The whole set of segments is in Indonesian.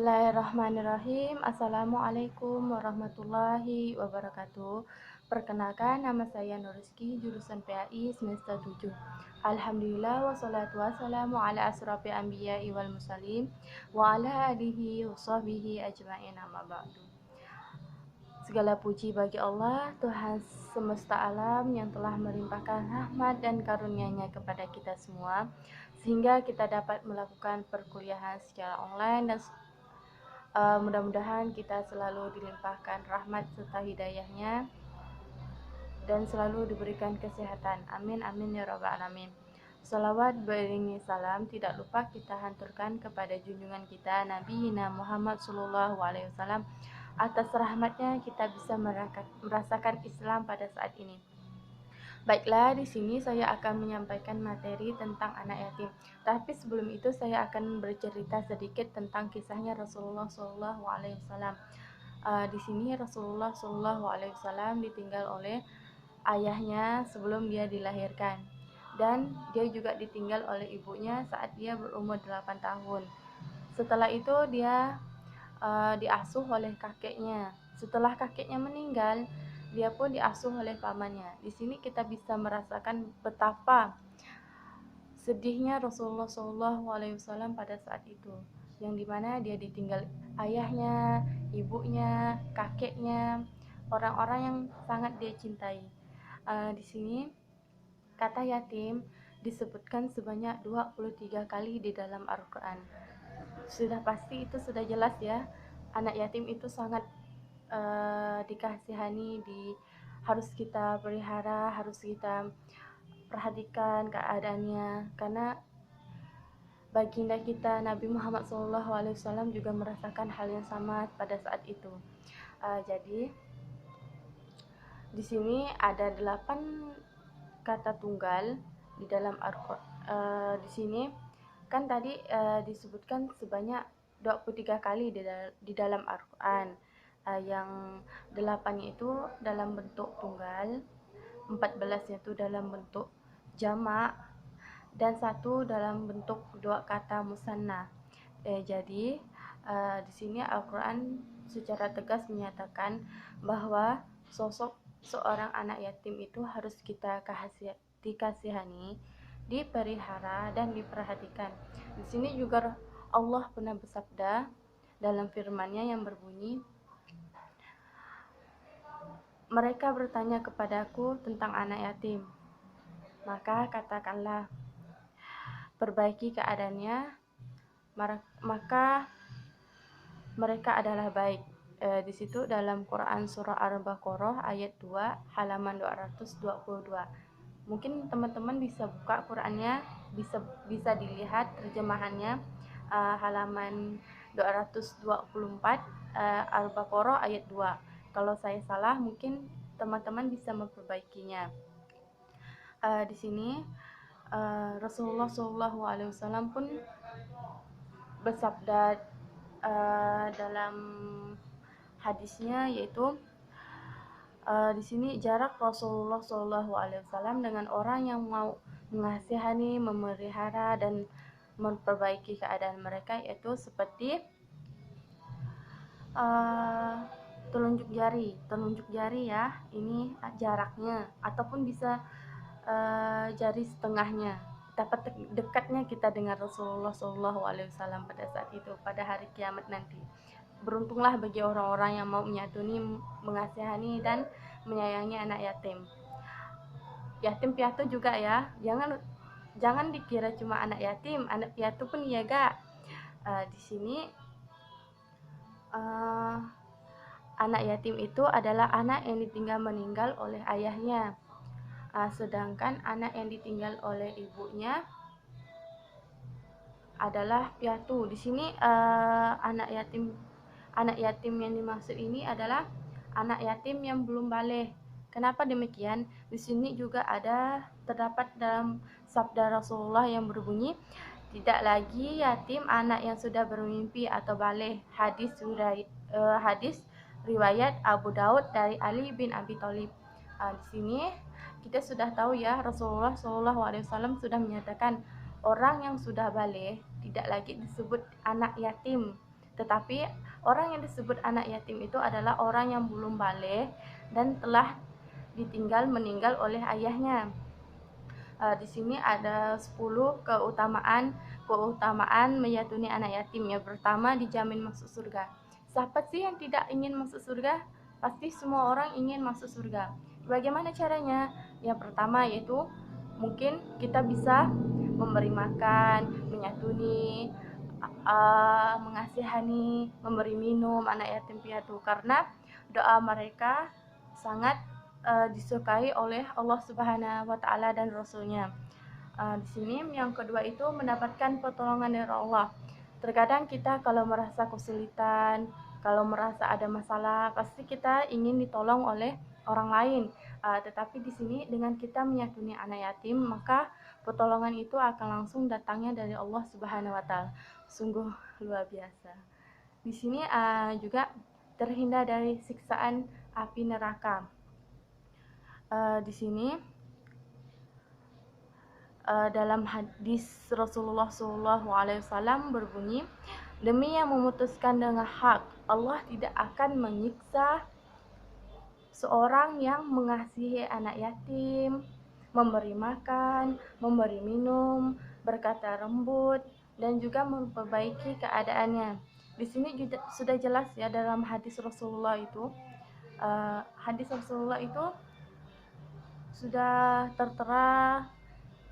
Bismillahirrahmanirrahim. Assalamualaikum warahmatullahi wabarakatuh. Perkenalkan, nama saya Nuriski, jurusan PAI semester 7. Alhamdulillah wassalatu wassalamu ala asrofil anbiya'i wal mursalin wa ala alihi wa sahbihi ajma'in, amma ba'du. Segala puji bagi Allah, Tuhan semesta alam yang telah melimpahkan rahmat dan karunia-Nya kepada kita semua, sehingga kita dapat melakukan perkuliahan secara online dan mudah-mudahan kita selalu dilimpahkan rahmat serta hidayahnya dan selalu diberikan kesehatan. Amin amin ya rabbal alamin. Salawat beriringi salam tidak lupa kita hanturkan kepada junjungan kita Nabi Muhammad SAW. Atas rahmatnya kita bisa merasakan Islam pada saat ini. Baiklah, di sini saya akan menyampaikan materi tentang anak yatim. Tapi sebelum itu saya akan bercerita sedikit tentang kisahnya Rasulullah SAW. Di sini Rasulullah SAW ditinggal oleh ayahnya sebelum dia dilahirkan, dan dia juga ditinggal oleh ibunya saat dia berumur 8 tahun. Setelah itu dia diasuh oleh kakeknya. Setelah kakeknya meninggal, dia pun diasuh oleh pamannya. Di sini kita bisa merasakan betapa sedihnya Rasulullah SAW pada saat itu, yang dimana dia ditinggal ayahnya, ibunya, kakeknya, orang-orang yang sangat dia cintai. Di sini kata yatim disebutkan sebanyak 23 kali di dalam Al-Quran. Sudah pasti itu sudah jelas ya, anak yatim itu sangat dikasihani, harus kita pelihara, harus kita perhatikan keadaannya, karena baginda kita Nabi Muhammad SAW juga merasakan hal yang sama pada saat itu. Jadi di sini ada 8 kata tunggal di dalam Al-Quran. Di sini kan tadi disebutkan sebanyak 23 kali di dalam Al-Quran. Yang 8-nya itu dalam bentuk tunggal, 14-nya itu dalam bentuk jamak, dan 1 dalam bentuk 2 kata musanna. Jadi di sini Al-Quran secara tegas menyatakan bahwa sosok seorang anak yatim itu harus kita dikasihani, dipelihara, dan diperhatikan. Di sini juga Allah pernah bersabda dalam firman-Nya yang berbunyi, mereka bertanya kepadaku tentang anak yatim, maka katakanlah, perbaiki keadaannya, maka mereka adalah baik. Di situ dalam Quran surah Al-Baqarah ayat 2 halaman 222. Mungkin teman-teman bisa buka Qurannya, bisa dilihat terjemahannya, halaman 224, Al-Baqarah ayat 2. Kalau saya salah, mungkin teman-teman bisa memperbaikinya. Di sini Rasulullah SAW pun bersabda dalam hadisnya, yaitu di sini jarak Rasulullah SAW dengan orang yang mau mengasihani, memelihara, dan memperbaiki keadaan mereka, yaitu seperti telunjuk jari ya, ini jaraknya, ataupun bisa jari setengahnya. Betapa dekatnya kita dengan Rasulullah SAW pada saat itu, pada hari kiamat nanti. Beruntunglah bagi orang-orang yang mau menyantuni, mengasihani, dan menyayangi anak yatim. Yatim piatu juga ya, jangan dikira cuma anak yatim, anak piatu pun iya gak. Di sini anak yatim itu adalah anak yang ditinggal meninggal oleh ayahnya, sedangkan anak yang ditinggal oleh ibunya adalah piatu. Di sini anak yatim yang dimaksud ini adalah anak yatim yang belum baligh. Kenapa demikian? Di sini juga terdapat dalam sabda Rasulullah yang berbunyi, tidak lagi yatim anak yang sudah bermimpi atau baligh. Hadis riwayat Abu Daud dari Ali bin Abi Thalib. Di sini kita sudah tahu ya, Rasulullah SAW sudah menyatakan orang yang sudah baligh tidak lagi disebut anak yatim, Tetapi orang yang disebut anak yatim itu adalah orang yang belum balik dan telah ditinggal meninggal oleh ayahnya. Di sini ada 10 keutamaan menyatuni anak yatim. Yang pertama, dijamin masuk surga. Siapa sih yang tidak ingin masuk surga? Pasti semua orang ingin masuk surga. Bagaimana caranya? Yang pertama yaitu mungkin kita bisa memberi makan, menyatuni, mengasihani, memberi minum anak yatim piatu, karena doa mereka sangat disukai oleh Allah Subhanahu wa taala dan Rasulnya. Di sini yang kedua itu mendapatkan pertolongan dari Allah. Terkadang kita kalau merasa kesulitan, kalau merasa ada masalah, pasti kita ingin ditolong oleh orang lain. Tetapi di sini dengan kita menyatuni anak yatim, maka pertolongan itu akan langsung datangnya dari Allah Subhanahu wa taala. Sungguh luar biasa. Di sini juga terhindar dari siksaan api neraka. Di sini dalam hadis Rasulullah SAW berbunyi, demi yang memutuskan dengan hak, Allah tidak akan menyiksa seorang yang mengasihi anak yatim, memberi makan, memberi minum, berkata lembut, dan juga memperbaiki keadaannya. Di sini juga sudah jelas ya dalam hadis Rasulullah itu, sudah tertera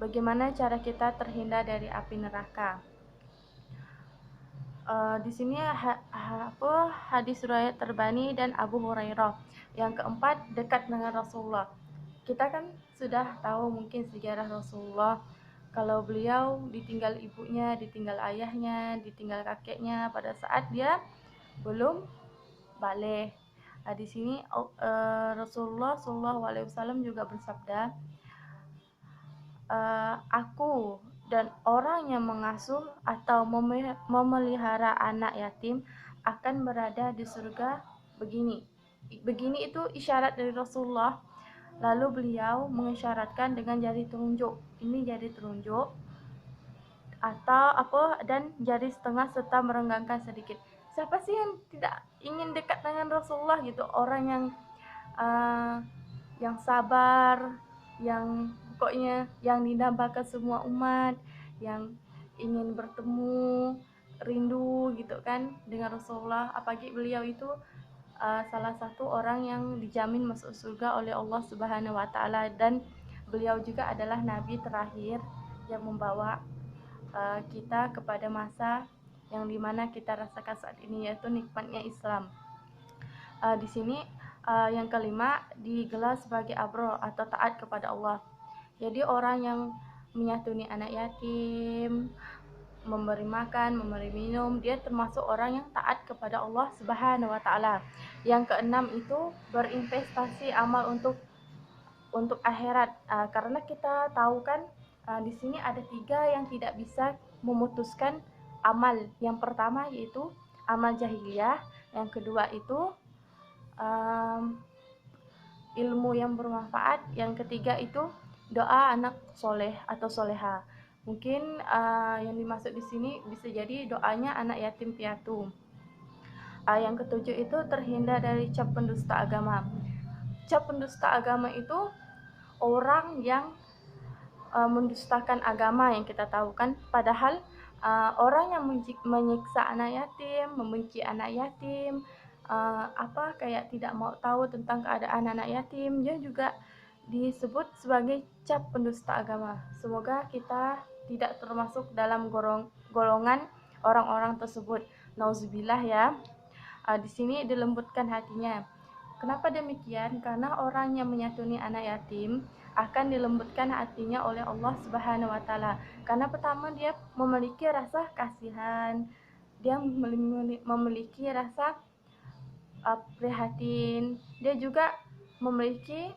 bagaimana cara kita terhindar dari api neraka. Di sini hadis riwayat Tabrani dan Abu Hurairah. Yang keempat, dekat dengan Rasulullah. Kita kan sudah tahu mungkin sejarah Rasulullah, kalau beliau ditinggal ibunya, ditinggal ayahnya, ditinggal kakeknya pada saat dia belum balik. Di sini Rasulullah SAW juga bersabda, aku dan orang yang mengasuh atau memelihara anak yatim akan berada di surga begini. Begini itu isyarat dari Rasulullah. Lalu beliau mengisyaratkan dengan jari telunjuk. Ini jari telunjuk dan jari setengah serta merenggangkan sedikit. Siapa sih yang tidak ingin dekat dengan Rasulullah gitu? Orang yang sabar, yang pokoknya yang didambakan semua umat, yang ingin bertemu, rindu gitu kan dengan Rasulullah. Apalagi beliau itu salah satu orang yang dijamin masuk surga oleh Allah Subhanahu wa taala, dan beliau juga adalah nabi terakhir yang membawa kita kepada masa yang dimana kita rasakan saat ini, yaitu nikmatnya Islam. Di sini yang kelima digelar sebagai abro atau taat kepada Allah. Jadi orang yang menyatuni anak yatim, memberi makan, memberi minum, dia termasuk orang yang taat kepada Allah Subhanahu wa taala. Yang keenam itu berinvestasi amal untuk akhirat. Karena kita tahu kan di sini ada 3 yang tidak bisa memutuskan amal. Yang pertama yaitu amal jahiliyah, yang kedua itu ilmu yang bermanfaat, yang ketiga itu doa anak soleh atau soleha. Mungkin yang dimaksud di sini bisa jadi doanya anak yatim piatu. Yang ketujuh itu terhindar dari cap pendusta agama. Cap pendusta agama itu orang yang mendustakan agama yang kita tahu kan. Padahal orang yang menyiksa anak yatim, membenci anak yatim, kayak tidak mau tahu tentang keadaan anak yatim, dia juga disebut sebagai cap pendusta agama. Semoga kita tidak termasuk dalam golongan orang-orang tersebut. Nauzubillah ya. Di sini dilembutkan hatinya. Kenapa demikian? Karena orang yang menyatuni anak yatim akan dilembutkan hatinya oleh Allah Subhanahu wa taala. Karena pertama dia memiliki rasa kasihan, dia memiliki rasa prihatin, dia juga memiliki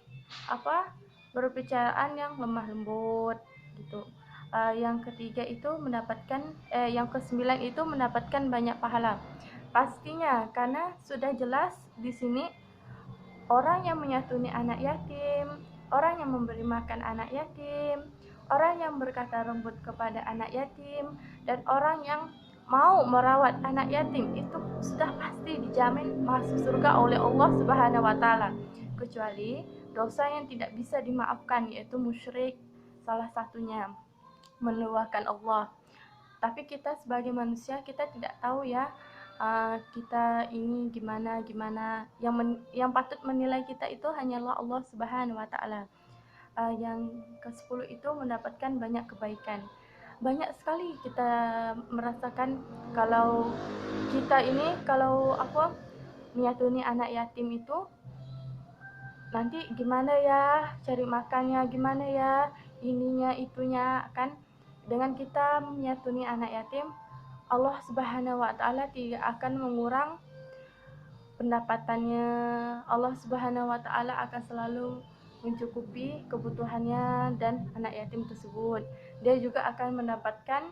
berbicaraan yang lemah lembut gitu. Yang ketiga itu yang kesembilan itu mendapatkan banyak pahala. Pastinya, karena sudah jelas di sini orang yang menyatuni anak yatim, orang yang memberi makan anak yatim, orang yang berkata lembut kepada anak yatim, dan orang yang mau merawat anak yatim itu sudah pasti dijamin masuk surga oleh Allah Subhanahu wa taala. Kecuali dosa yang tidak bisa dimaafkan, yaitu musyrik, salah satunya menuakan Allah. Tapi kita sebagai manusia kita tidak tahu ya, kita ini gimana gimana. Yang patut menilai kita itu hanyalah Allah Subhanahu wa taala. Yang ke-10 itu mendapatkan banyak kebaikan. Banyak sekali kita merasakan kalau kita ini kalau menyatuni anak yatim itu nanti gimana ya cari makannya, gimana ya ininya itunya kan. Dengan kita menyatuni anak yatim, Allah Subhanahu wa taala tidak akan mengurang pendapatannya. Allah Subhanahu wa taala akan selalu mencukupi kebutuhannya dan anak yatim tersebut. Dia juga akan mendapatkan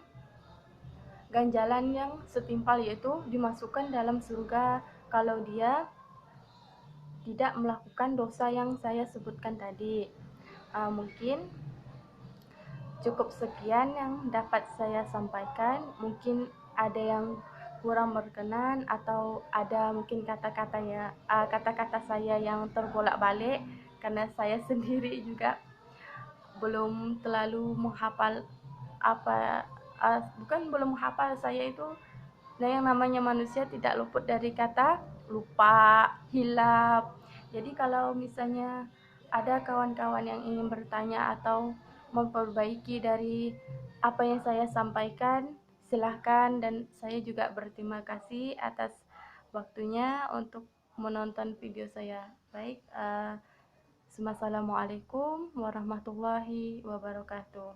ganjalan yang setimpal, yaitu dimasukkan dalam surga kalau dia tidak melakukan dosa yang saya sebutkan tadi. Mungkin cukup sekian yang dapat saya sampaikan. Mungkin ada yang kurang berkenan atau ada mungkin kata-kata saya yang terbolak-balik karena saya sendiri juga belum terlalu menghafal bukan belum menghafal, saya itu yang namanya manusia tidak luput dari kata lupa, hilap. Jadi kalau misalnya ada kawan-kawan yang ingin bertanya atau memperbaiki dari apa yang saya sampaikan, silahkan, dan saya juga berterima kasih atas waktunya untuk menonton video saya. Baik, Assalamualaikum warahmatullahi wabarakatuh.